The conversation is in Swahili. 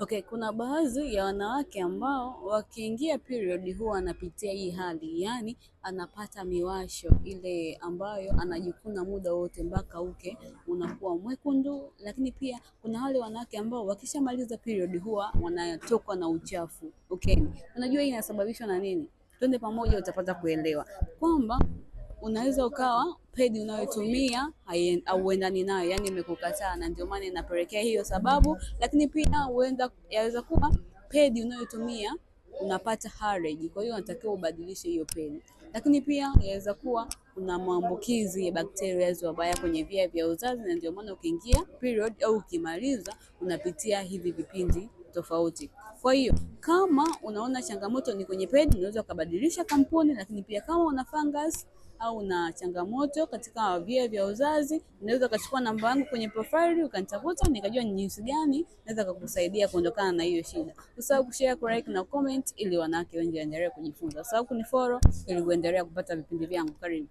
Okay, kuna baadhi ya wanawake ambao wakiingia period huwa anapitia hii hali, yaani anapata miwasho ile ambayo anajikuna muda wote mpaka uke unakuwa mwekundu. Lakini pia kuna wale wanawake ambao wakishamaliza period huwa wanatokwa na uchafu. Okay, unajua hii inasababishwa na nini? Twende pamoja utapata kuelewa kwamba unaweza ukawa pedi unayotumia hauendani nayo, yani imekukataa, na ndio maana inapelekea hiyo sababu. Lakini pia huenda yaweza kuwa pedi unayotumia unapata hemorrhage, kwa hiyo unatakiwa ubadilishe hiyo pedi. Lakini pia yaweza kuwa kuna maambukizi ya bakteria wabaya kwenye via vya uzazi, na ndio maana ukiingia period au ukimaliza unapitia hivi vipindi tofauti. Kwa hiyo kama unaona changamoto ni kwenye pedi, unaweza ukabadilisha kampuni. Lakini pia kama una fungus au na changamoto katika via vya uzazi, unaweza ukachukua namba yangu kwenye profile ukanitafuta, nikajua ni jinsi gani naweza kukusaidia kuondokana na hiyo shida. Usahau kushare, like na comment ili wanawake wengi waendelee kujifunza. Usahau kunifollow ili uendelee kupata vipindi vyangu. Karibu.